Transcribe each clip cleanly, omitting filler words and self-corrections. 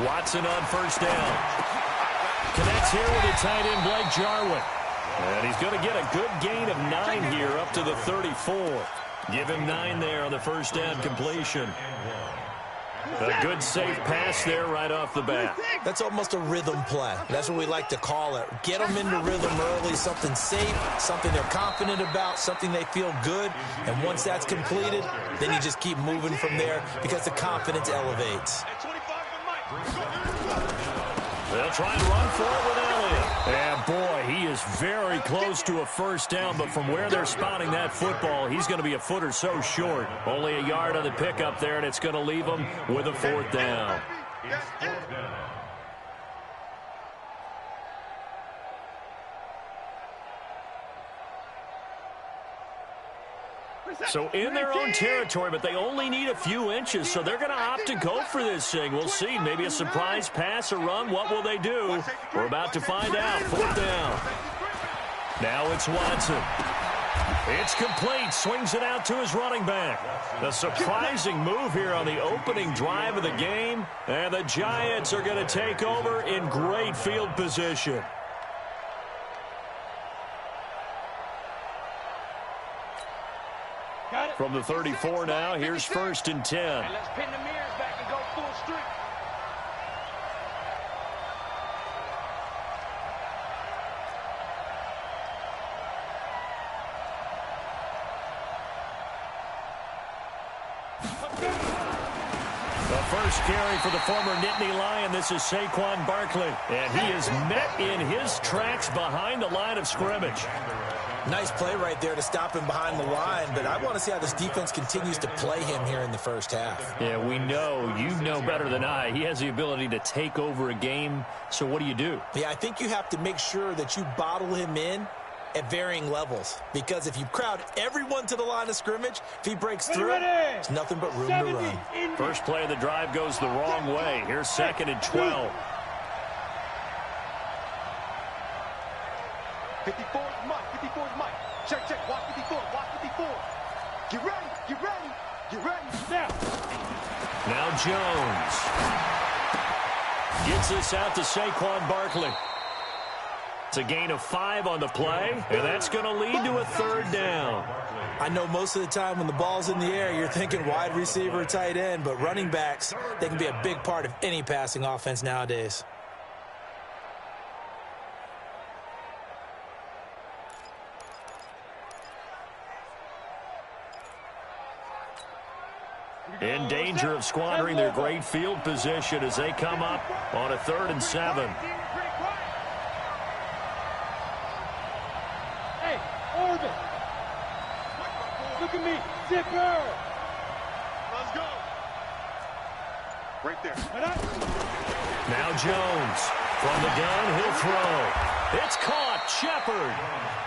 Watson on first down. Connects here with the tight end, Blake Jarwin. And he's going to get a good gain of 9 here up to the 34. Give him 9 there on the first down completion. A good safe pass there right off the bat. That's almost a rhythm play. That's what we like to call it. Get them into rhythm early, something safe, something they're confident about, something they feel good. And once that's completed, then you just keep moving from there because the confidence elevates. They'll try and run for it with Elliott. And boy, he is very close to a first down, but from where they're spotting that football, he's going to be a foot or so short. Only a yard on the pickup there, and it's going to leave him with a 4th down. So in their own territory, but they only need a few inches, so they're going to opt to go for this thing. We'll see. Maybe a surprise pass or run. What will they do? We're about to find out. 4th down. Now it's Watson. It's complete. Swings it out to his running back. A surprising move here on the opening drive of the game. And the Giants are going to take over in great field position. From the 34 now, here's 1st and 10. Let's pin the mirrors back and go full streak. The first carry for the former Nittany Lion. This is Saquon Barkley. And he is met in his tracks behind the line of scrimmage. Nice play right there to stop him behind the line, but I want to see how this defense continues to play him here in the first half. Yeah, we know. You know better than I. He has the ability to take over a game, so what do? Yeah, I think you have to make sure that you bottle him in at varying levels, because if you crowd everyone to the line of scrimmage, if he breaks through, there's nothing but room to run. First play of the drive goes the wrong way. Here's 2nd and 12. 54 is Mike. 54 is Mike. Check, check. Watch 54. Watch 54. Get ready. Get ready. Get ready. Now Jones. Gets this out to Saquon Barkley. It's a gain of 5 on the play, and that's going to lead to a 3rd down. I know most of the time when the ball's in the air, you're thinking wide receiver, tight end, but running backs, they can be a big part of any passing offense nowadays. In danger of squandering their great field position as they come up on a 3rd and 7. Hey, Orbit. Look at me. Zipper. Let's go. Right there. Now Jones. From the gun, he'll throw. It's caught. Shepard.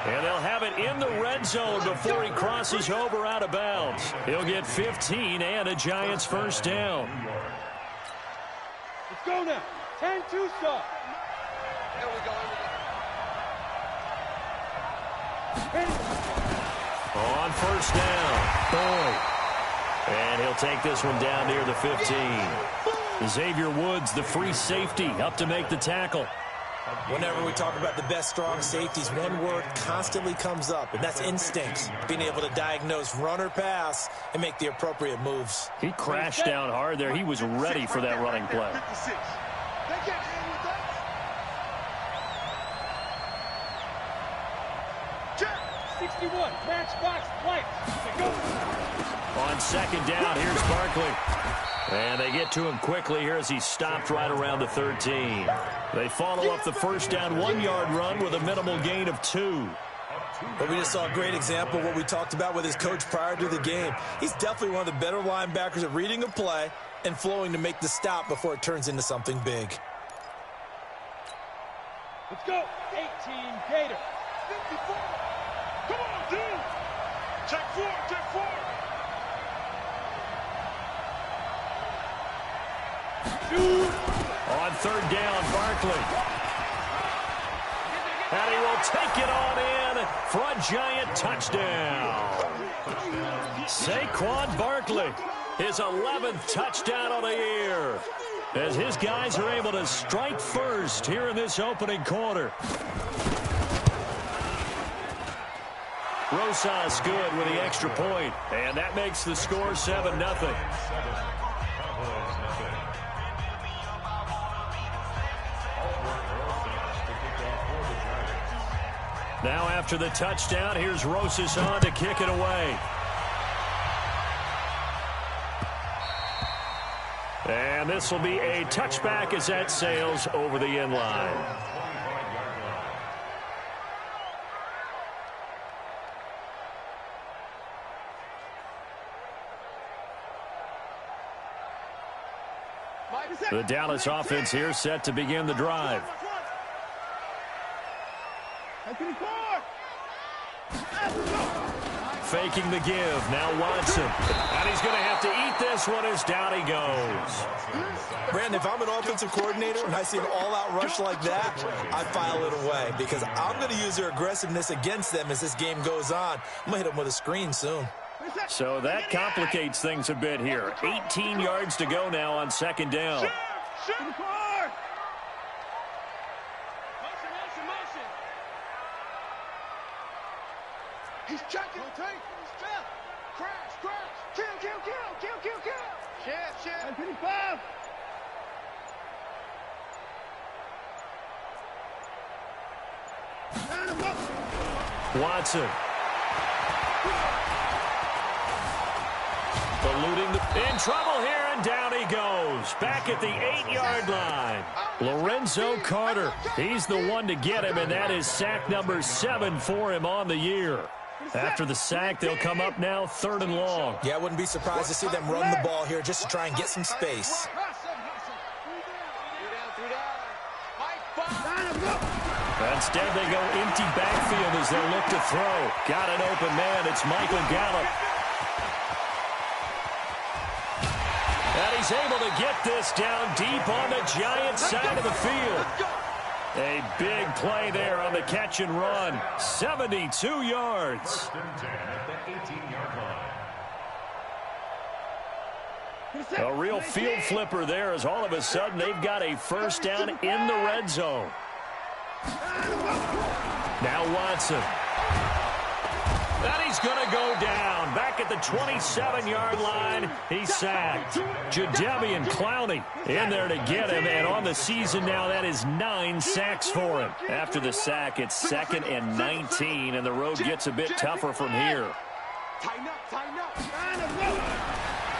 And they'll have it in the red zone before he crosses over out of bounds. He'll get 15 and a Giants 1st down. Let's go now. 10-2 stop. There we go. On 1st down. Boyd. And he'll take this one down near the 15. Xavier Woods, the free safety, up to make the tackle. Whenever we talk about the best strong safeties, one word constantly comes up, and that's instincts. Being able to diagnose run or pass and make the appropriate moves. He crashed down hard there. He was ready for that running play. 61, matchbox lights. Go. On 2nd down, here's Barkley. And they get to him quickly here as he stopped right around the 13. They follow up the first down 1-yard run with a minimal gain of 2. But we just saw a great example of what we talked about with his coach prior to the game. He's definitely one of the better linebackers at reading a play and flowing to make the stop before it turns into something big. Let's go. 18 Gator. 54. Come on, dude. Check 4. Check 4. On 3rd down, Barkley. And he will take it on in for a Giant touchdown. Saquon Barkley, his 11th touchdown of the year. as his guys are able to strike first here in this opening quarter. Rosas good with the extra point, and that makes the score 7-0. Now after the touchdown, here's Rosas on to kick it away. And this will be a touchback as that sails over the end line. The Dallas offense here set to begin the drive. Faking the give. Now Watson. And he's going to have to eat this one as down he goes. Brandon, if I'm an offensive coordinator and I see an all-out rush like that, I file it away because I'm going to use their aggressiveness against them as this game goes on. I'm going to hit them with a screen soon. So that complicates things a bit here. 18 yards to go now on second down. He's checking. Rotate. Crash. Kill. Shit. 55. Watson. Eluding in trouble here, and down he goes. Back at the 8-yard line. Lorenzo Carter. He's the one to get him, and that is sack number 7 for him on the year. After the sack, they'll come up now 3rd and long. Yeah, I wouldn't be surprised to see them run the ball here just to try and get some space. Instead, they go empty backfield as they look to throw. Got an open man. It's Michael Gallup. And he's able to get this down deep on the Giants' side of the field. A big play there on the catch and run. 72 yards. A real field flipper there as all of a sudden they've got a first down in the red zone. Now Watson. And he's going to go down. Back at the 27-yard line, he's sacked. Jadeveon Clowney in there to get him. And on the season now, that is 9 sacks for him. After the sack, it's 2nd and 19, and the road gets a bit tougher from here.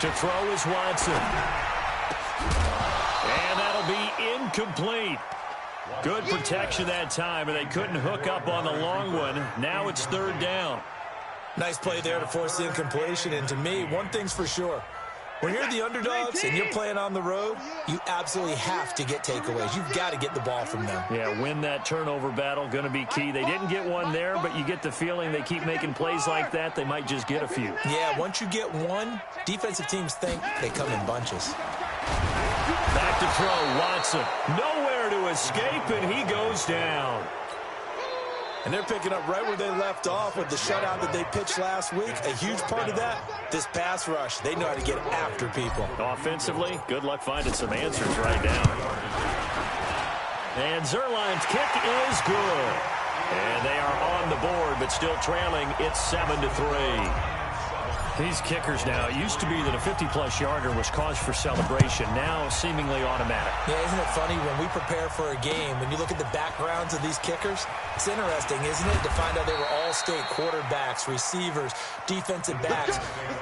To throw is Watson. And that'll be incomplete. Good protection that time, and they couldn't hook up on the long one. Now it's 3rd down. Nice play there to force the incompletion. And to me, one thing's for sure. When you're the underdogs and you're playing on the road, you absolutely have to get takeaways. You've got to get the ball from them. Yeah, win that turnover battle, going to be key. They didn't get one there, but you get the feeling they keep making plays like that, they might just get a few. Yeah, once you get one, defensive teams think they come in bunches. Back to throw, Watson. Nowhere to escape, and he goes down. And they're picking up right where they left off with the shutout that they pitched last week. A huge part of that, this pass rush. They know how to get after people. Offensively, good luck finding some answers right now. And Zerline's kick is good. And they are on the board, but still trailing. It's 7-3. These kickers now, it used to be that a 50-plus yarder was cause for celebration. Now seemingly automatic. Yeah, isn't it funny when we prepare for a game, when you look at the backgrounds of these kickers, it's interesting, isn't it, to find out they were all-state quarterbacks, receivers, defensive backs,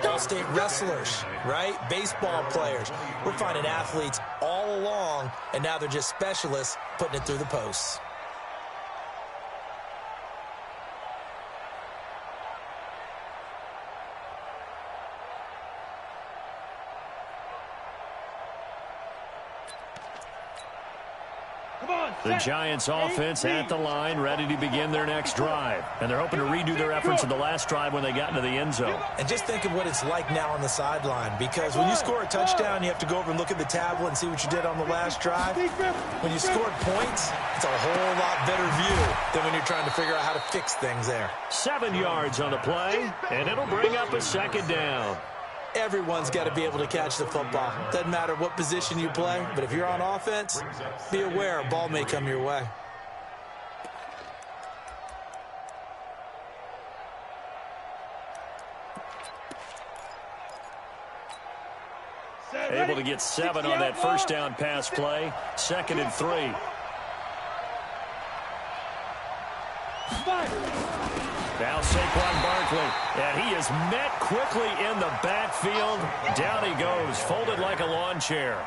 all-state wrestlers, right? Baseball players. We're finding athletes all along, and now they're just specialists putting it through the posts. The Giants offense at the line, ready to begin their next drive. And they're hoping to redo their efforts of the last drive when they got into the end zone. And just think of what it's like now on the sideline, because when you score a touchdown, you have to go over and look at the tablet and see what you did on the last drive. When you scored points, it's a whole lot better view than when you're trying to figure out how to fix things there. 7 yards on the play, and it'll bring up a 2nd down. Everyone's got to be able to catch the football. Doesn't matter what position you play, but if you're on offense, be aware a ball may come your way. Able to get 7 on that first down pass play. 2nd and 3. Now Saquon Barkley, and he is met quickly in the backfield. Down he goes, folded like a lawn chair.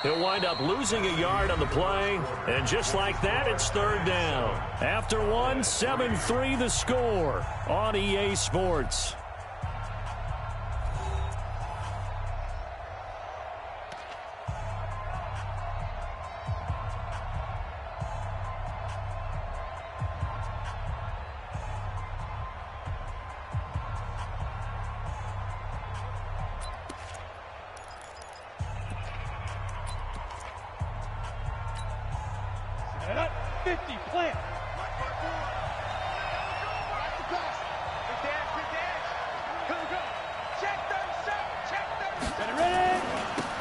He'll wind up losing a yard on the play, and just like that, it's 3rd down. After 1, 7-3 the score on EA Sports. And up 50, plant.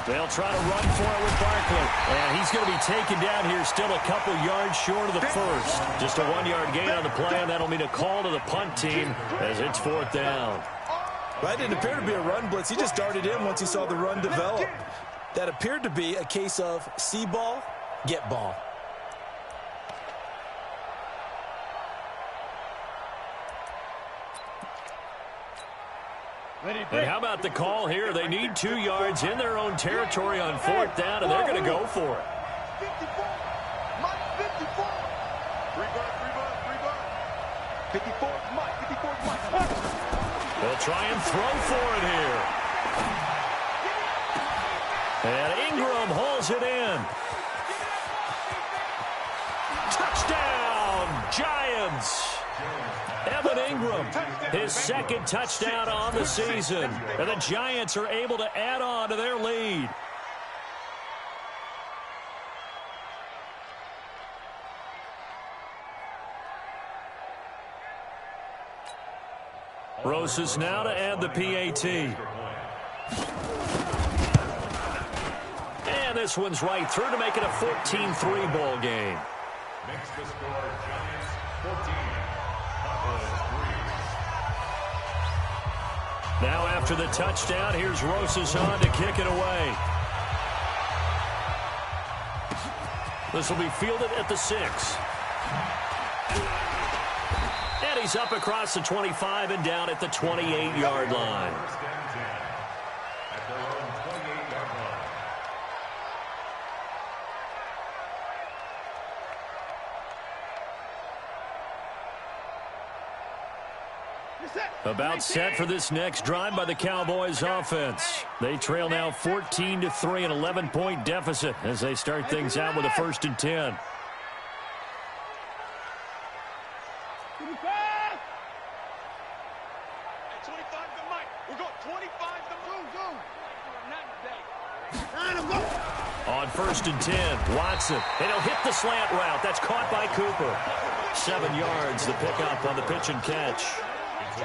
They'll try to run for it with Barkley. And he's going to be taken down here, still a couple yards short of the first. Just a 1-yard gain on the play, and that'll mean a call to the punt team as it's 4th down. That didn't appear to be a run blitz. He just darted in once he saw the run develop. That appeared to be a case of see ball, get ball. And how about the call here? They need 2 yards in their own territory on 4th down, and they're going to go for it. 54. Mike, 54. Reverse. 54 is Mike. 54 is Mike. They'll try and throw for it here. And Ingram hauls it in. Touchdown, Giants. Evan Ingram, his 2nd touchdown on the season. And the Giants are able to add on to their lead. Roses now to add the PAT. And this one's right through to make it a 14-3 ball game. Makes the score Giants 14. Now after the touchdown, here's Roses on to kick it away. This will be fielded at the 6. And he's up across the 25 and down at the 28-yard line. At their own 28-yard line. About set for this next drive by the Cowboys offense. They trail now 14-3, an 11-point deficit as they start things out with a 1st and 10. On 1st and 10, Watson, and he'll hit the slant route. That's caught by Cooper. 7 yards, the pickup on the pitch and catch.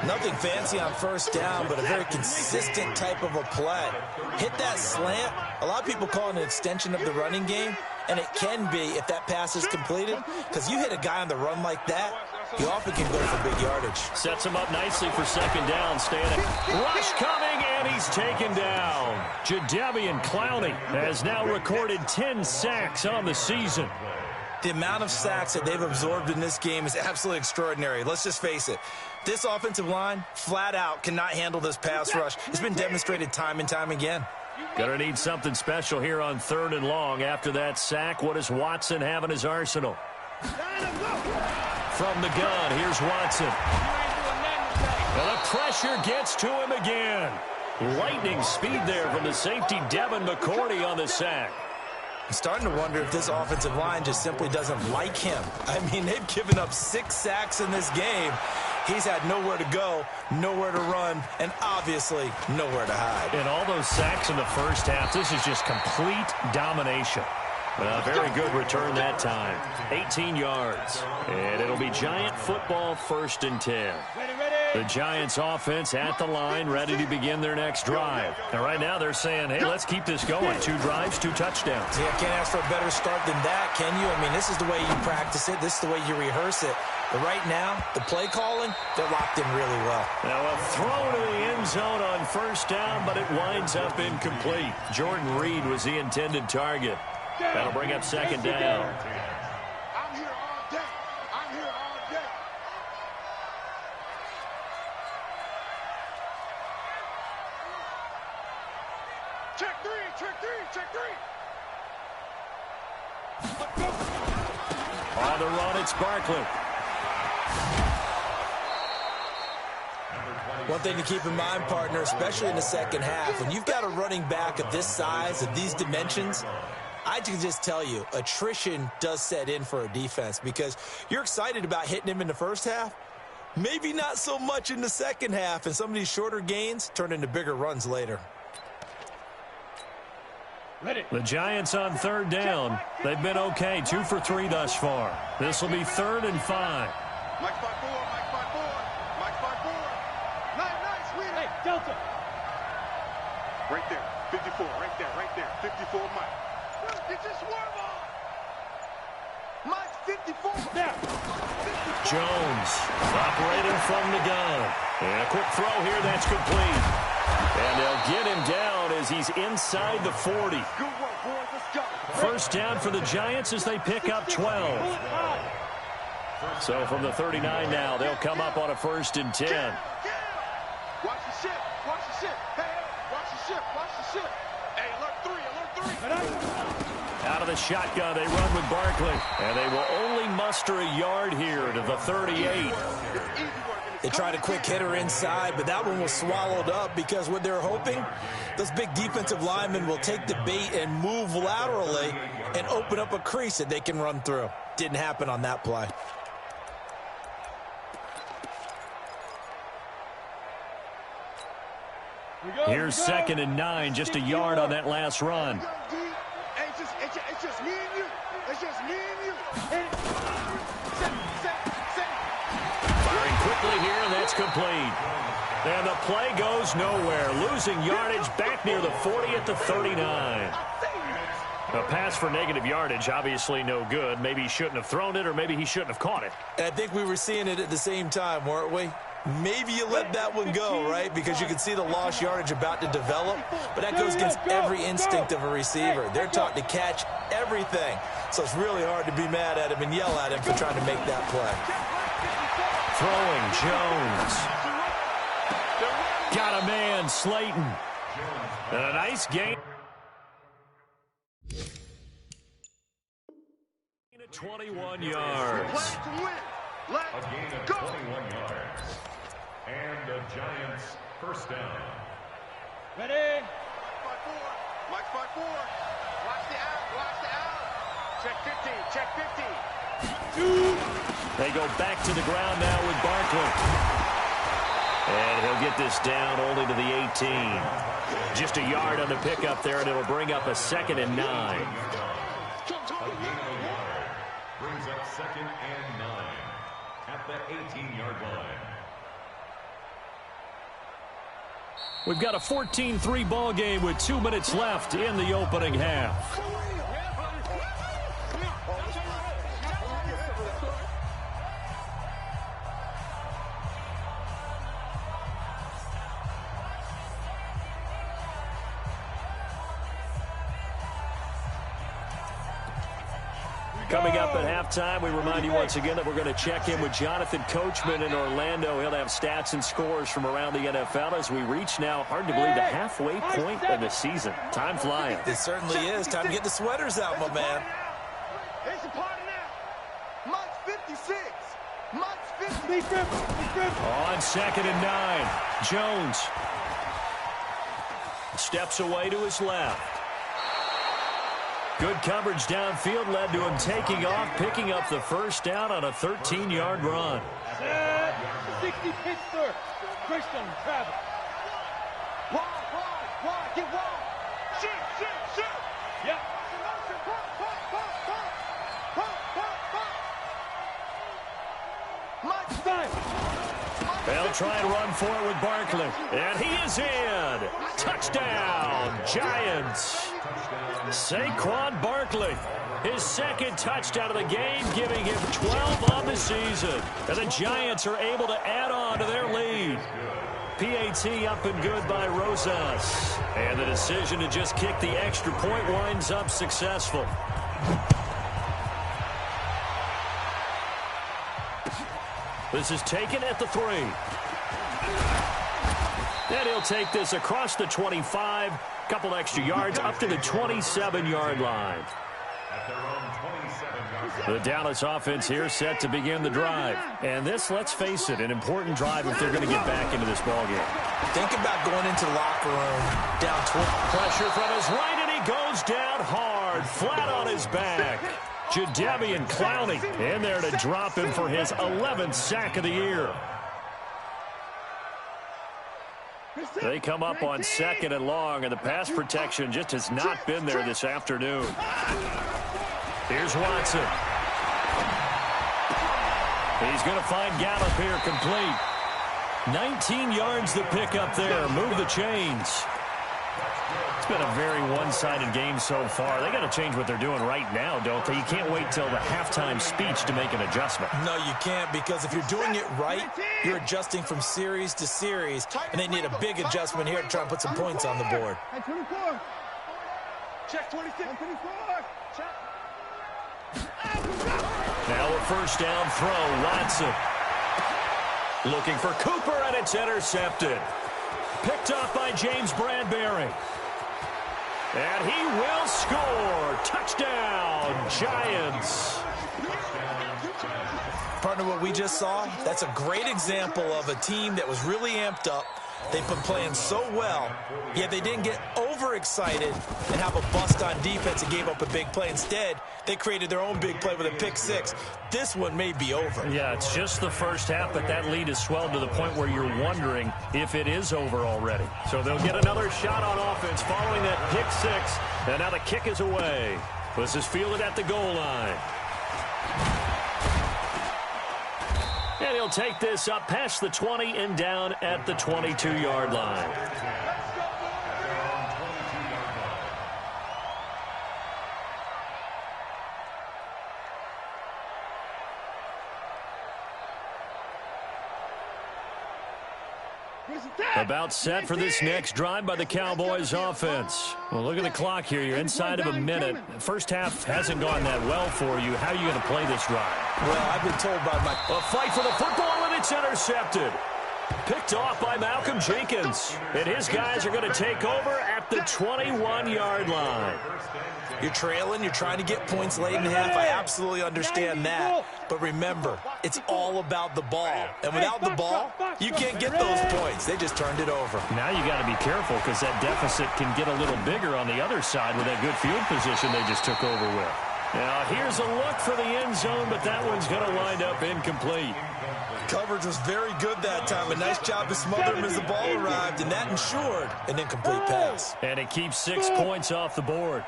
Nothing fancy on 1st down, but a very consistent type of a play. Hit that slant. A lot of people call it an extension of the running game, and it can be if that pass is completed, because you hit a guy on the run like that, you often can go for big yardage. Sets him up nicely for 2nd down. Standing. Rush coming, and he's taken down. Jadeveon Clowney has now recorded 10 sacks on the season. The amount of sacks that they've absorbed in this game is absolutely extraordinary. Let's just face it. This offensive line, flat out, cannot handle this pass rush. It's been demonstrated time and time again. Gonna need something special here on 3rd and long. After that sack, what does Watson have in his arsenal? From the gun, here's Watson. And the pressure gets to him again. Lightning speed there from the safety, Devin McCourty, on the sack. I'm starting to wonder if this offensive line just simply doesn't like him. I mean, they've given up 6 sacks in this game. He's had nowhere to go, nowhere to run, and obviously nowhere to hide. And all those sacks in the first half, this is just complete domination. But a very good return that time. 18 yards. And it'll be Giant football, 1st and 10. The Giants offense at the line, ready to begin their next drive. And right now they're saying, hey, let's keep this going. 2 drives, 2 touchdowns. Yeah, can't ask for a better start than that, can you? I mean, this is the way you practice it. This is the way you rehearse it. But right now, the play calling, they're locked in really well. Now a throw to the end zone on first down, but it winds up incomplete. Jordan Reed was the intended target. That'll bring up second down. I'm here all day. I'm here all day. Check 3, check 3, check 3. On the run, it's Barkley. One thing to keep in mind, partner, especially in the second half, when you've got a running back of this size, of these dimensions, I can just tell you, attrition does set in for a defense because you're excited about hitting him in the first half. Maybe not so much in the second half, and some of these shorter gains turn into bigger runs later. The Giants on third down. They've been okay, 2 for 3 thus far. This will be 3rd and 5. Mike 5-4, Mike 5-4, Mike 5-4. Nice, sweet. Hey, Delta. Right there, 54, right there, 54, Mike. Get your swerve on. Mike 54. There. Jones operating from the gun. And a quick throw here, that's complete. And they'll get him down as he's inside the 40. Good work, boys. Let's go. First down for the Giants as they pick up 12. So from the 39 now, they'll come up on a 1st and 10. Watch the ship. Watch the ship. Hey, watch the ship. Watch the ship. Hey, alert 3. Out of the shotgun, they run with Barkley. And they will only muster a yard here to the 38. They tried a quick hitter inside, but that one was swallowed up because what they're hoping, those big defensive linemen will take the bait and move laterally and open up a crease that they can run through. Didn't happen on that play. Here's 2nd and 9, just a yard on that last run. It's just me and you. It's just me and you. Firing quickly here, and that's complete. And the play goes nowhere. Losing yardage back near the 40 at the 39. A pass for negative yardage, obviously no good. Maybe he shouldn't have thrown it, or maybe he shouldn't have caught it. And I think we were seeing it at the same time, weren't we? Maybe you let that one go, right? Because you can see the lost yardage about to develop. But that goes against every instinct of a receiver. They're taught to catch everything. So it's really hard to be mad at him and yell at him for trying to make that play. Throwing, Jones. Got a man, Slayton. And a nice game. 21 yards. A gain of 21 yards. And the Giants first down. Ready? Mike 5-4. Watch the out. Watch the out. Check 15. Check 15. They go back to the ground now with Barkley. And he'll get this down only to the 18. Just a yard on the pickup there, and it'll bring up a 2nd and 9. A gain of a yard. Brings up 2nd and 9 at the 18-yard line. We've got a 14-3 ball game with 2 minutes left in the opening half. Coming up at halftime, we remind you once again that we're going to check in with Jonathan Coachman in Orlando. He'll have stats and scores from around the NFL as we reach now, hard to believe, the halfway point of the season. Time flying. It certainly is. Time to get the sweaters out, my man. It's a party now. Mike's 56. Mike's 50. On 2nd and 9, Jones steps away to his left. Good coverage downfield led to him taking off, picking up the first down on a 13-yard run. 60 Pittsburgh. Christian Travis. Wide, get wide. Shoot. Yep. Mike Stein. They'll try and run for it with Barkley. And he is in. Touchdown, Giants. Saquon Barkley, his second touchdown of the game, giving him 12 on the season. And the Giants are able to add on to their lead. PAT up and good by Rosas. And the decision to just kick the extra point winds up successful. This is taken at the 3. And he'll take this across the 25. Couple extra yards up to the 27-yard line. The Dallas offense here set to begin the drive. And this, let's face it, an important drive if they're going to get back into this ballgame. Think about going into the locker room down 20. Pressure from his right, and he goes down hard, flat on his back. Jadeveon Clowney in there to drop him for his 11th sack of the year. They come up on 2nd and long, and the pass protection just has not been there this afternoon. Here's Watson. He's going to find Gallup here complete. 19 yards the pick up there. Move the chains. It's been a very one-sided game so far. They got to change what they're doing right now, don't they? You can't wait till the halftime speech to make an adjustment. No, you can't, because if you're doing it right, you're adjusting from series to series, and they need a big adjustment here to try and put some points on the board. Check 26. 24. Check. Now a first down throw, Watson. Looking for Cooper, and it's intercepted. Picked up by James Bradbury. And he will score. Touchdown, Giants. Partner, what we just saw, that's a great example of a team that was really amped up. They've been playing so well, yet they didn't get overexcited and have a bust on defense and gave up a big play. Instead, they created their own big play with a pick-6. This one may be over. Yeah, it's just the first half, but that lead has swelled to the point where you're wondering if it is over already. So they'll get another shot on offense following that pick-6, and now the kick is away. This is fielded at the goal line. And he'll take this up past the 20 and down at the 22-yard line. About set for this next drive by the Cowboys offense. Well, look at the clock here. You're inside of a minute. First half hasn't gone that well for you. How are you going to play this drive? Well, I've been told by my... A fight for the football, and it's intercepted. Picked off by Malcolm Jenkins. And his guys are going to take over at the 21-yard line. You're trailing, you're trying to get points late in the half. I absolutely understand that. But remember, it's all about the ball. And without the ball, you can't get those points. They just turned it over. Now you got to be careful because that deficit can get a little bigger on the other side with that good field position they just took over with. Now here's a look for the end zone, but that one's going to wind up incomplete. Coverage was very good that time. A nice job to smother him as the ball arrived, and that ensured an incomplete pass. And it keeps 6 points off the board.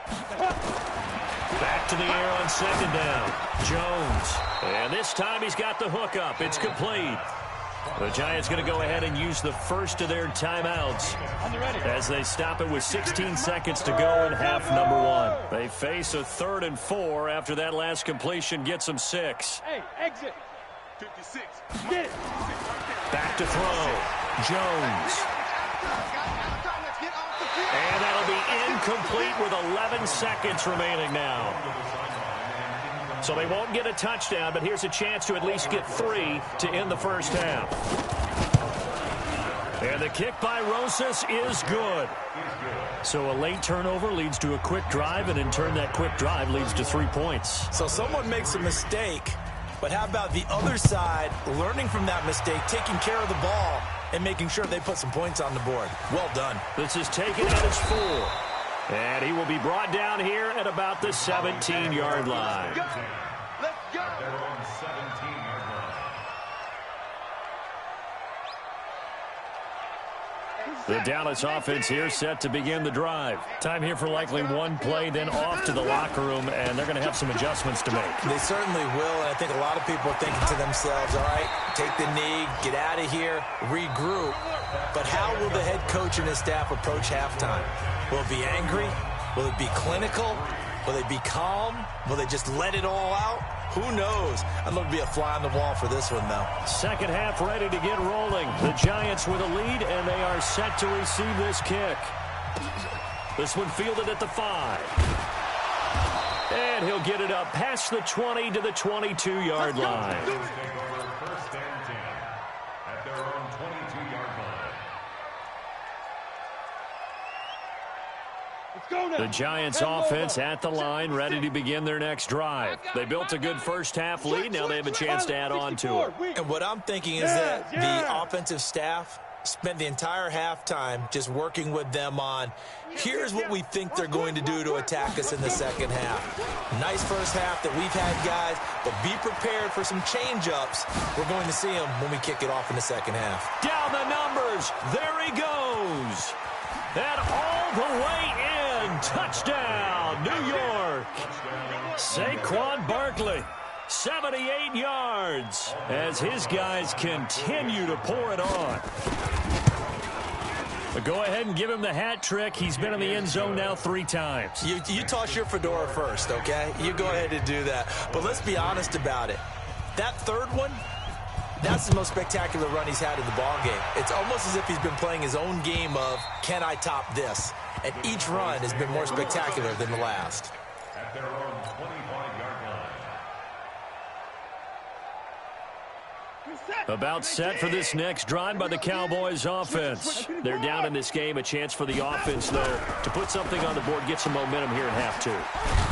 Back to the air on second down. Jones. And this time he's got the hook up. It's complete. The Giants going to go ahead and use the first of their timeouts as they stop it with 16 seconds to go in half number 1. They face a 3rd and 4 after that last completion gets them 6. Hey, exit. 56. Get it. Back to throw. Jones. And that'll be incomplete with 11 seconds remaining now. So they won't get a touchdown, but here's a chance to at least get 3 to end the first half. And the kick by Rosas is good. So a late turnover leads to a quick drive, and in turn that quick drive leads to 3 points. So someone makes a mistake, but how about the other side learning from that mistake, taking care of the ball, and making sure they put some points on the board? Well done. This is taken at his 4. And he will be brought down here at about the 17-yard line. Let's go. The Dallas offense here set to begin the drive. Time here for likely one play, then off to the locker room, and they're going to have some adjustments to make. They certainly will, and I think a lot of people are thinking to themselves, all right, take the knee, get out of here, regroup. But how will the head coach and his staff approach halftime? Will it be angry? Will it be clinical? Will they be calm? Will they just let it all out? Who knows? I'd love to be a fly on the wall for this one, though. Second half ready to get rolling. The Giants with a lead, and they are set to receive this kick. This one fielded at the 5. And he'll get it up past the 20 to the 22-yard line. First and 10 at their own 22-yard line. The Giants offense at the line, ready to begin their next drive. They built a good first half lead. Now they have a chance to add on to it. And what I'm thinking is that the offensive staff spent the entire halftime just working with them on, here's what we think they're going to do to attack us in the second half. Nice first half that we've had, guys, but be prepared for some change-ups. We're going to see them when we kick it off in the second half. Down the numbers. There he goes. And all the way in. Touchdown, New York. Saquon Barkley, 78 yards, as his guys continue to pour it on. But go ahead and give him the hat trick. He's been in the end zone now 3 times. You toss your fedora first, okay? You go ahead and do that. But let's be honest about it. That third one, that's the most spectacular run he's had in the ballgame. It's almost as if he's been playing his own game of, can I top this? And each run has been more spectacular than the last. At their own 25-yard line. About set for this next drive by the Cowboys offense. They're down in this game. A chance for the offense, though, to put something on the board, get some momentum here in half 2.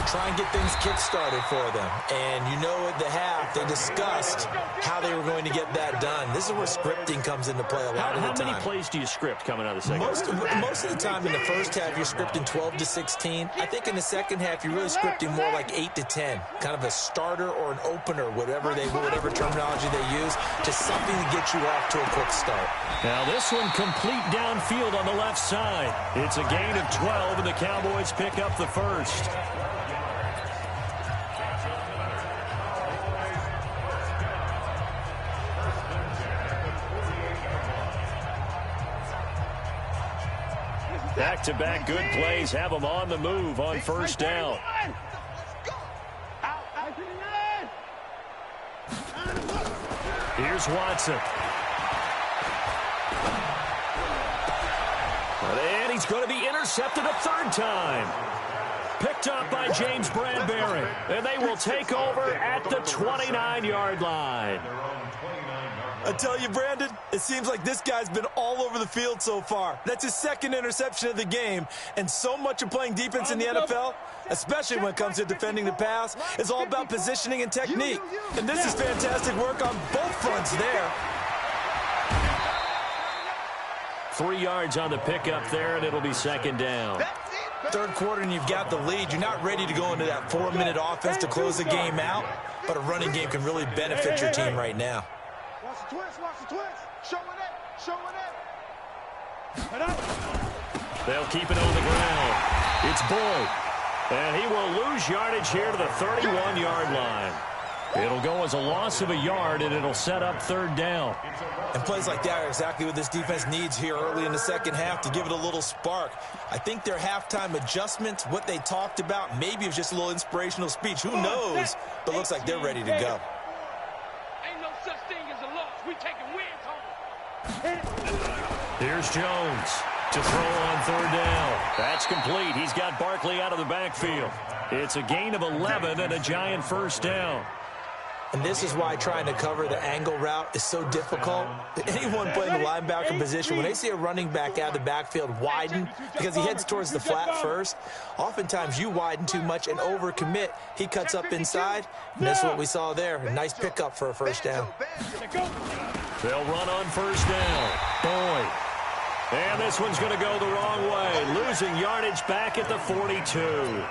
Try and get things kick-started for them. And you know at the half, they discussed how they were going to get that done. This is where scripting comes into play a lot of the time. How many plays do you script coming out of the second half? Most of the time in the first half, you're scripting 12 to 16. I think in the second half, you're really scripting more like 8 to 10. Kind of a starter or an opener, whatever terminology they use, just something to get you off to a quick start. Now this one complete downfield on the left side. It's a gain of 12, and the Cowboys pick up the first. Back-to-back good plays have them on the move on first down. Here's Watson. And he's going to be intercepted a 3rd time. Picked up by James Bradbury. And they will take over at the 29-yard line. I tell you, Brandon, it seems like this guy's been all over the field so far. That's his 2nd interception of the game. And so much of playing defense in the NFL, especially when it comes to defending the pass, is all about positioning and technique. And this is fantastic work on both fronts there. 3 yards on the pickup there, and it'll be 2nd down. Third quarter, and you've got the lead. You're not ready to go into that 4-minute offense to close the game out, but a running game can really benefit your team right now. Watch the twist. Showing it. They'll keep it on the ground. It's Boyd. And he will lose yardage here to the 31-yard line. It'll go as a loss of a yard, and it'll set up 3rd down. And plays like that are exactly what this defense needs here early in the second half to give it a little spark. I think their halftime adjustments, what they talked about, maybe it was just a little inspirational speech. Who knows? But looks like they're ready to go. Ain't no such thing as a loss. We taking wins home. Here's Jones to throw on 3rd down. That's complete. He's got Barkley out of the backfield. It's a gain of 11 and a Giant 1st down. And this is why trying to cover the angle route is so difficult. Anyone playing the linebacker position, when they see a running back out of the backfield widen because he heads towards the flat first, oftentimes you widen too much and overcommit. He cuts up inside, and that's what we saw there. A nice pickup for a 1st down. They'll run on 1st down. Boyd. And this one's going to go the wrong way, losing yardage back at the 42.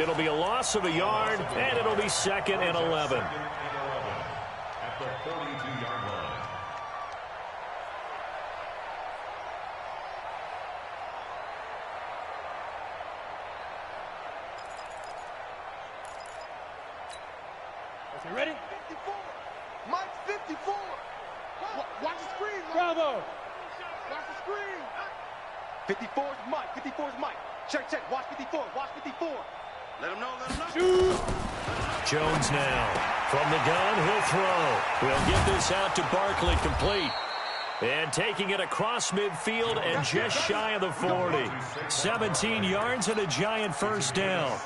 It'll be a loss of a yard, and it'll be 2nd and 11. At the 42-yard line. You ready? 54. Mike's 54. Watch the screen. Bravo. Watch the screen. 54's Mike. 54's Mike. Check. Watch 54. Watch 54. Let him know. Shoot. Jones now. From the gun, he'll throw. We'll get this out to Barkley, complete. And taking it across midfield and just shy of the 40. 17 yards and a giant first down.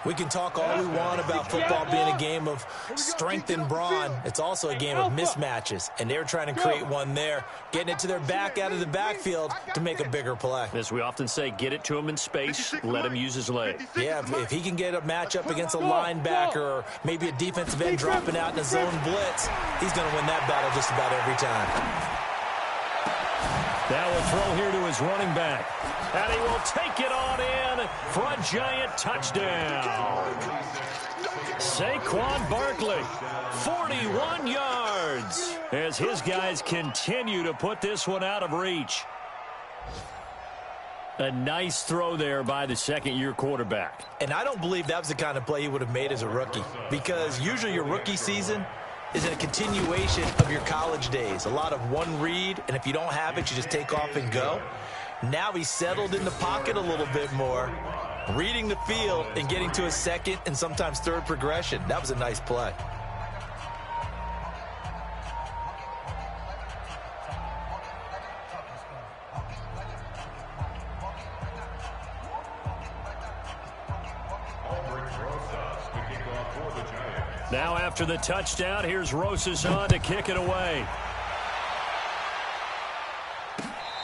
We can talk all we want about football being a game of strength and brawn. It's also a game of mismatches, and they're trying to create one there, getting it to their back out of the backfield to make a bigger play. As we often say, get it to him in space, let him use his leg. Yeah, if he can get a matchup against a linebacker or maybe a defensive end dropping out in a zone blitz, he's going to win that battle just about every time. Now a throw here to his running back. And he will take it on in for a giant touchdown. Saquon Barkley, 41 yards, as his guys continue to put this one out of reach. A nice throw there by the second-year quarterback. And I don't believe that was the kind of play he would have made as a rookie, because usually your rookie season is a continuation of your college days. A lot of one read, and if you don't have it, you just take off and go. Now he's settled in the pocket a little bit more, reading the field and getting to a second and sometimes third progression. That was a nice play. Now after the touchdown, here's Rosas on to kick it away.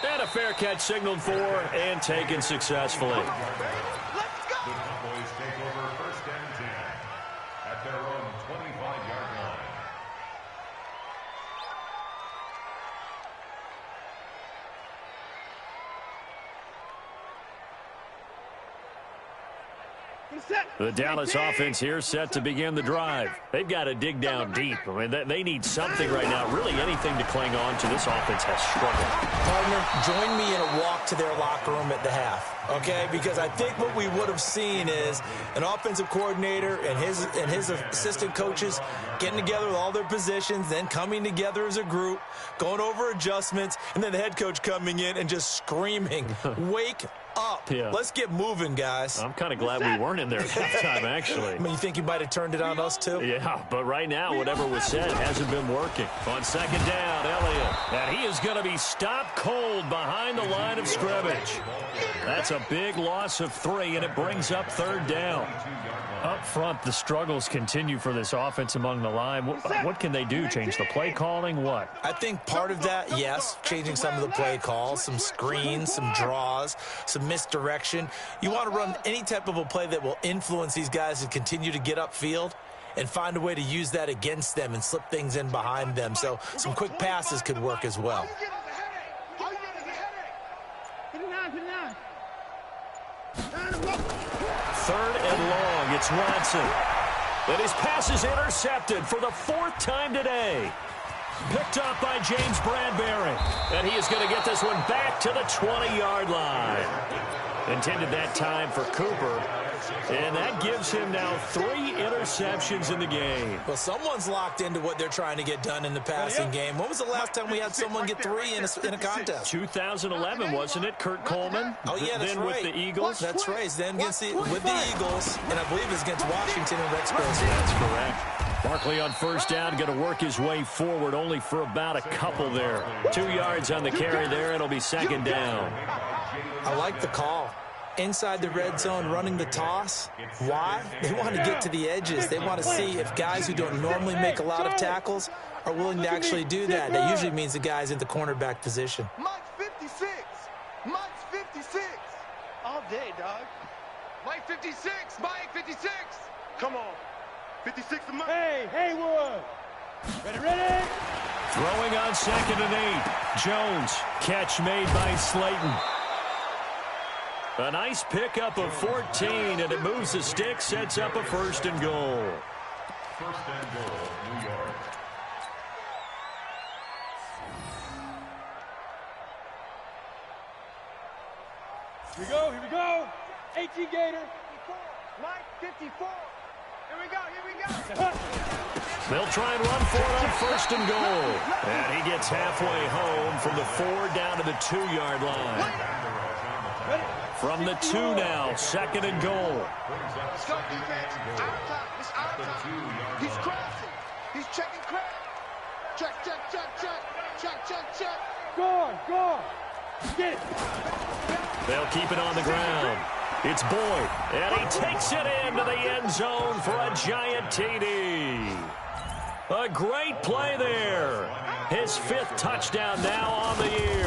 And a fair catch signaled for and taken successfully. Let's go. The Cowboys take over first and 10 at their own 25-yard line. The Dallas offense here set to begin the drive. They've got to dig down deep. I mean, they need something right now. Really anything to cling on to. This offense has struggled. Partner, join me in a walk to their locker room at the half, okay? Because I think what we would have seen is an offensive coordinator and his assistant coaches getting together with all their positions, then coming together as a group, going over adjustments, and then the head coach coming in and just screaming, wake up. Yeah. Let's get moving, guys. I'm kind of glad we weren't in there at that time, actually. I mean, you think you might have turned it on us, too? Yeah, but right now, whatever was said hasn't been working. On second down, Elliott. And he is going to be stopped cold behind the line of scrimmage. That's a big loss of 3, and it brings up third down. Up front, the struggles continue for this offense among the line. What can they do? Change the play calling? What? I think part of that, yes, changing some of the play calls, some screens, some draws, some misdirection. You want to run any type of a play that will influence these guys to continue to get upfield and find a way to use that against them and slip things in behind them. So some quick passes could work as well. Third and long, it's Watson. And his pass is intercepted for the 4th time today. Picked up by James Bradbury. And he is going to get this one back to the 20-yard line. Intended that time for Cooper. And that gives him now 3 interceptions in the game. Well, someone's locked into what they're trying to get done in the passing game. When was the last time we had someone get 3 in a contest? 2011, wasn't it? Kurt Coleman? Oh, yeah, that's then right. with the Eagles? That's right. Then with the Eagles, and I believe it's against Washington and Rex Grossman. That's correct. Barkley on first down, going to work his way forward, only for about a couple there. 2 yards on the carry there. It'll be second down. I like the call. Inside the red zone, running the toss. Why? They want to get to the edges. They want to see if guys who don't normally make a lot of tackles are willing to actually do that. That usually means the guy's in the cornerback position. Mike's 56. Mike's 56. All day, dog. Mike 56. Mike 56. Come on. 56 to Mike. Hey, Haywood. Ready? Throwing on second and 8. Jones. Catch made by Slayton. A nice pickup of 14, and it moves the stick, sets up a first and goal. First and goal, New York. Here we go. 18 Gator. Mike 54. They'll try and run for it on first and goal. And he gets halfway home from the 4 down to the 2-yard line. From the 2 now, second and goal. Let's go, defense. Our time. It's our time. He's crossing. He's checking crap. Check, check, check, check. Check, check, check. Go. Get it. They'll keep it on the ground. It's Boyd, and he takes it into the end zone for a giant TD. A great play there. His 5th touchdown now on the year.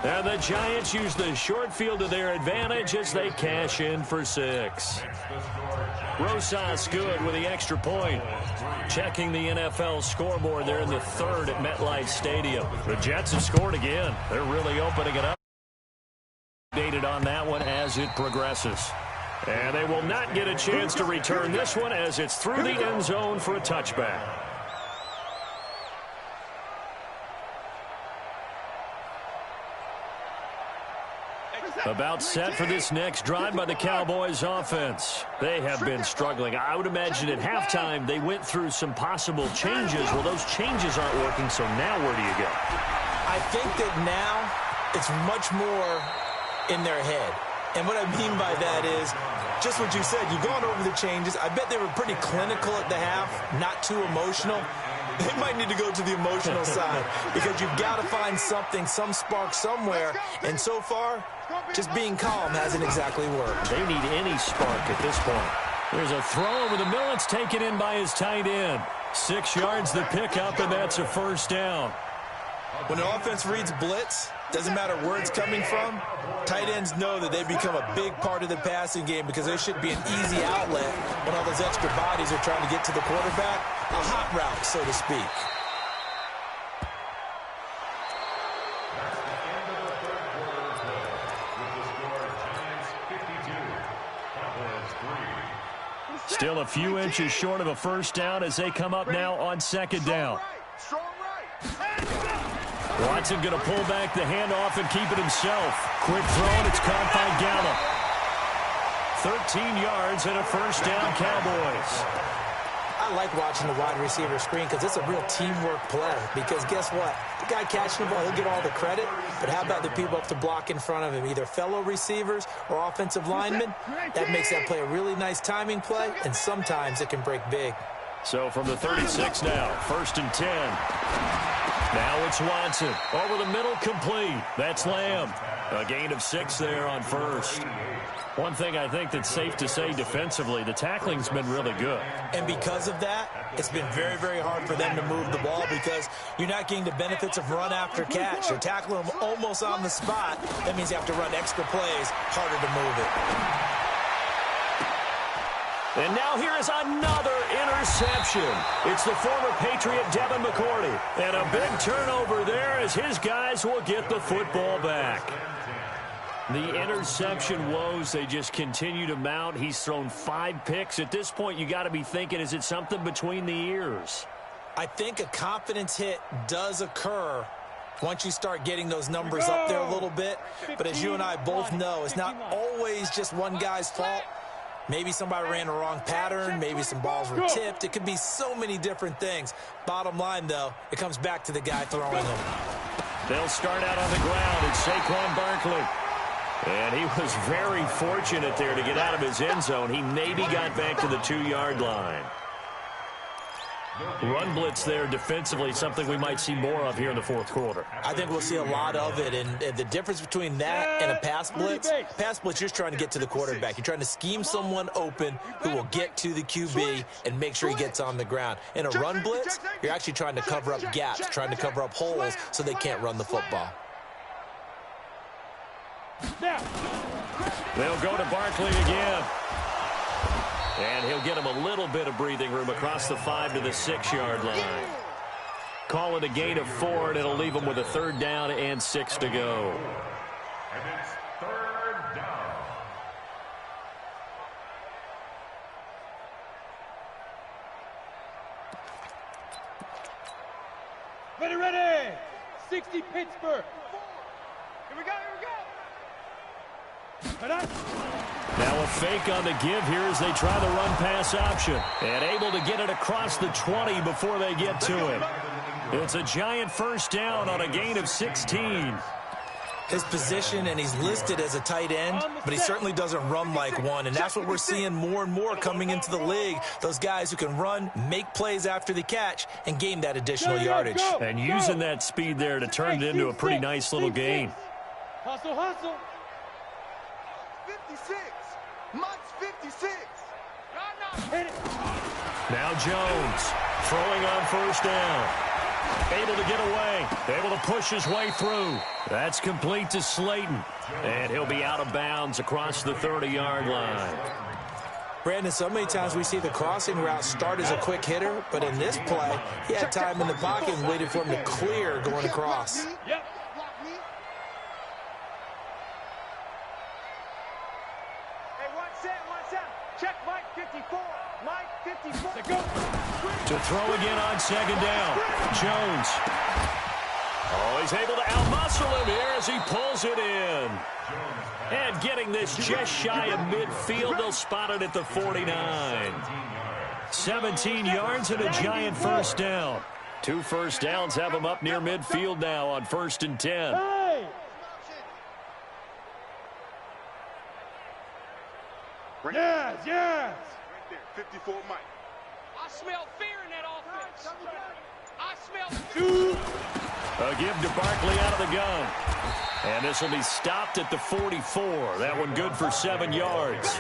And the Giants use the short field to their advantage as they cash in for 6. Rosas good with the extra point. Checking the NFL scoreboard, they're in the 3rd at MetLife Stadium. The Jets have scored again. They're really opening it up. Updated on that one as it progresses. And they will not get a chance to return this one as it's through the end zone for a touchback. About set for this next drive by the Cowboys offense. They have been struggling. I would imagine at halftime they went through some possible changes. Well, those changes aren't working, so now where do you go? I think that now it's much more in their head. And what I mean by that is just what you said. You've gone over the changes. I bet they were pretty clinical at the half, not too emotional. They might need to go to the emotional side because you've got to find something, some spark somewhere. And so far, just being calm hasn't exactly worked. They need any spark at this point. There's a throw over the middle. It's taken in by his tight end. 6 yards the pickup, and that's a first down. When the offense reads blitz, doesn't matter where it's coming from, tight ends know that they become a big part of the passing game because there should be an easy outlet when all those extra bodies are trying to get to the quarterback. A hot route, so to speak. Still a few inches short of a first down as they come up now on second down. Watson going to pull back the handoff and keep it himself. Quick throw, and it's caught by Gallup. 13 yards and a first down, Cowboys. I like watching the wide receiver screen because it's a real teamwork play. Because guess what? The guy catching the ball, he'll get all the credit. But how about the people up to block in front of him, either fellow receivers or offensive linemen? That makes that play a really nice timing play, and sometimes it can break big. So from the 36 now, first and 10. Now it's Watson. Over the middle, complete. That's Lamb. A gain of 6 there on first. One thing I think that's safe to say defensively, the tackling's been really good. And because of that, it's been very, very hard for them to move the ball because you're not getting the benefits of run after catch. You're tackling them almost on the spot. That means you have to run extra plays, harder to move it. And now here is another interception. It's the former Patriot Devin McCourty. And a big turnover there as his guys will get the football back. The interception woes, they just continue to mount. He's thrown 5 picks. At this point, you got to be thinking, is it something between the ears? I think a confidence hit does occur once you start getting those numbers up there a little bit. But as you and I both know, it's not always just one guy's fault. Maybe somebody ran the wrong pattern. Maybe some balls were tipped. It could be so many different things. Bottom line, though, it comes back to the guy throwing them. They'll start out on the ground. It's Saquon Barkley. And he was very fortunate there to get out of his end zone. He maybe got back to the 2-yard line. Run blitz there defensively, something we might see more of here in the fourth quarter. I think we'll see a lot of it, and the difference between that and a pass blitz, you're just trying to get to the quarterback. You're trying to scheme someone open who will get to the QB and make sure he gets on the ground. In a run blitz, you're actually trying to cover up gaps, trying to cover up holes so they can't run the football. They'll go to Barkley again. And he'll get him a little bit of breathing room across the 5 to the 6-yard line. Call it a gain of 4, and it'll leave him with a 3rd down and 6 to go. And it's 3rd down. Ready. 60 Pittsburgh. Here we go. Now a fake on the give here as they try the run-pass option. And able to get it across the 20 before they get to it. It's a Giant first down on a gain of 16. His position, and he's listed as a tight end, but he certainly doesn't run like one, and that's what we're seeing more and more coming into the league. Those guys who can run, make plays after the catch, and gain that additional yardage. And using that speed there to turn it into a pretty nice little gain. Hustle, hustle. 56. Mike's 56. Now Jones throwing on first down. Able to get away. Able to push his way through. That's complete to Slayton. And he'll be out of bounds across the 30-yard line. Brandon, so many times we see the crossing route start as a quick hitter, but in this play, he had time in the pocket and waited for him to clear going across. Yep. Hey, one set. Check Mike 54. Mike 54. To throw again on second down. Jones. Oh, he's able to outmuscle him here as he pulls it in. And getting this just shy of midfield, they'll spot it at the 49. 17 yards and a Giant first down. 2 first downs have him up near midfield now on 1st and 10. Hey! Yes, yes! Right there, 54 Mike. I smell fear in that offense. I smell A give to Barkley out of the gun. And this will be stopped at the 44. That one good for 7 yards.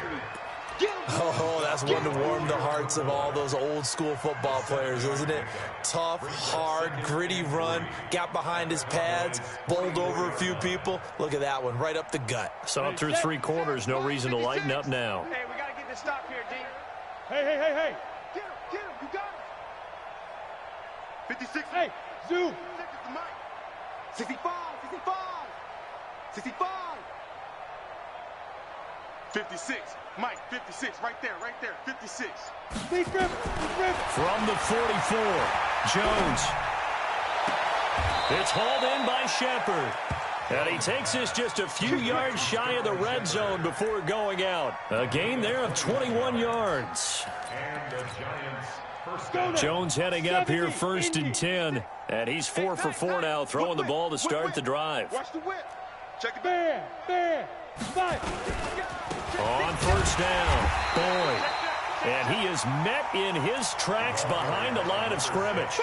Oh, that's one to warm the hearts of all those old school football players, isn't it? Tough, hard, gritty run, got behind his pads, bowled over a few people. Look at that one, right up the gut. So up through 3 quarters, no reason to lighten up now. Hey, we got to get this stop here, D. Hey! Get him, you got it. 56. Hey, Zoo! 56 is Mike. 65. 56. Mike, 56, right there, 56. From the 44, Jones. It's hauled in by Shepard. And he takes this just a few yards shy of the red zone before going out. A gain there of 21 yards. Jones heading up here 1st and 10. And he's 4 for 4 now, throwing the ball to start the drive. Watch the whip. Check it. Bear! On first down, Boyd. And he is met in his tracks behind the line of scrimmage.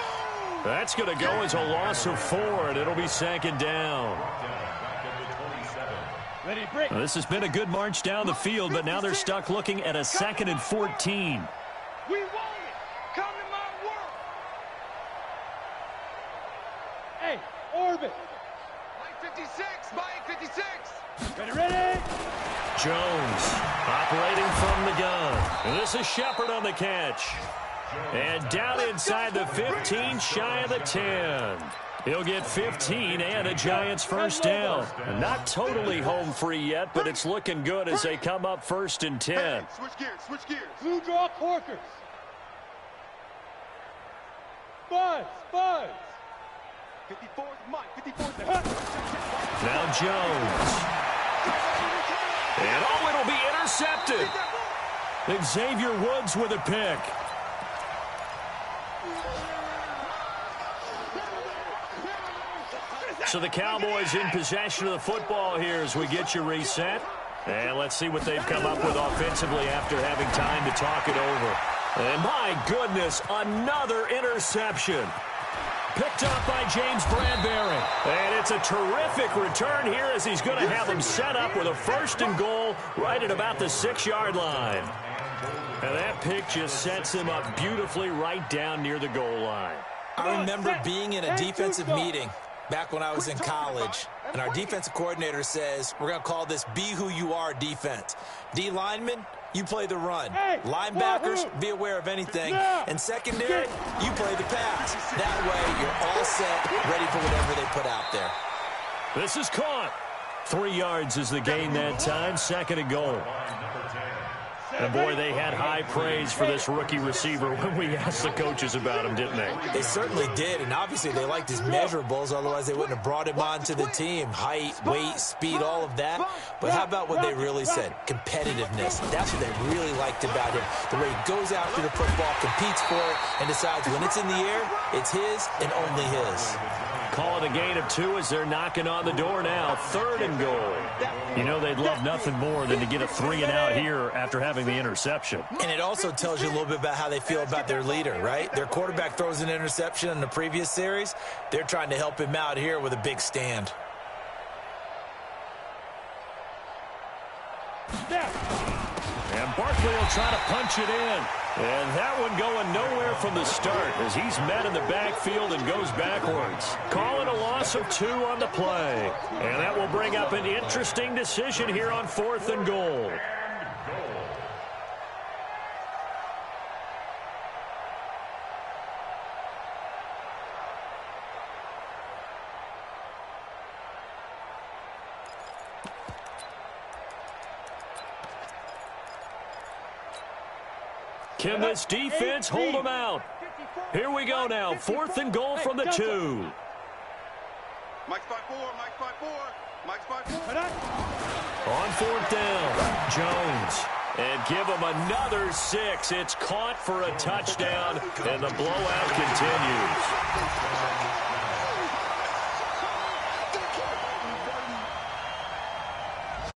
That's going to go as a loss of 4, and it'll be 2nd down. Now, this has been a good march down the field, but now they're stuck looking at a 2nd and 14. We want it! Come to my world! Hey, orbit! Mike 56, Mike 56. Ready? Jones operating from the gun. And this is Shepard on the catch. And down inside the 15, shy of the 10. He'll get 15 and a Giants first down. Not totally home free yet, but it's looking good as they come up 1st and 10. Hey, switch gears. Blue draw corkers. Buzz! 54 is Mike, 54 is Now Jones. And it'll be intercepted. Xavier Woods with a pick. So the Cowboys in possession of the football here as we get you reset. And let's see what they've come up with offensively after having time to talk it over. And my goodness, another interception. Picked up by James Bradbury. And it's a terrific return here as he's going to have him set up with a 1st and goal right at about the 6-yard line. And that pick just sets him up beautifully right down near the goal line. I remember being in a defensive meeting back when I was in college, and our defensive coordinator says, we're going to call this Be Who You Are defense. D linemen, you play the run. Linebackers, be aware of anything. And secondary, you play the pass. That way, you're all set, ready for whatever they put out there. This is caught. 3 yards is the gain that time. 2nd and goal. And, boy, they had high praise for this rookie receiver when we asked the coaches about him, didn't they? They certainly did, and obviously they liked his measurables, otherwise they wouldn't have brought him onto the team. Height, weight, speed, all of that. But how about what they really said? Competitiveness. That's what they really liked about him. The way he goes after the football, competes for it, and decides when it's in the air, it's his and only his. Call it a gain of 2 as they're knocking on the door now. 3rd and goal. You know, they'd love nothing more than to get a 3-and-out here after having the interception. And it also tells you a little bit about how they feel about their leader, right? Their quarterback throws an interception in the previous series. They're trying to help him out here with a big stand. And Barkley will try to punch it in. And that one going nowhere from the start as he's met in the backfield and goes backwards. Calling a loss of 2 on the play. And that will bring up an interesting decision here on 4th and goal. Can this defense hold them out? Here we go now. 4th and goal from the 2. Mike's by 4. Mike's by 4. Mike's by 4. On 4th down, Jones. And give him another 6. It's caught for a touchdown, and the blowout continues.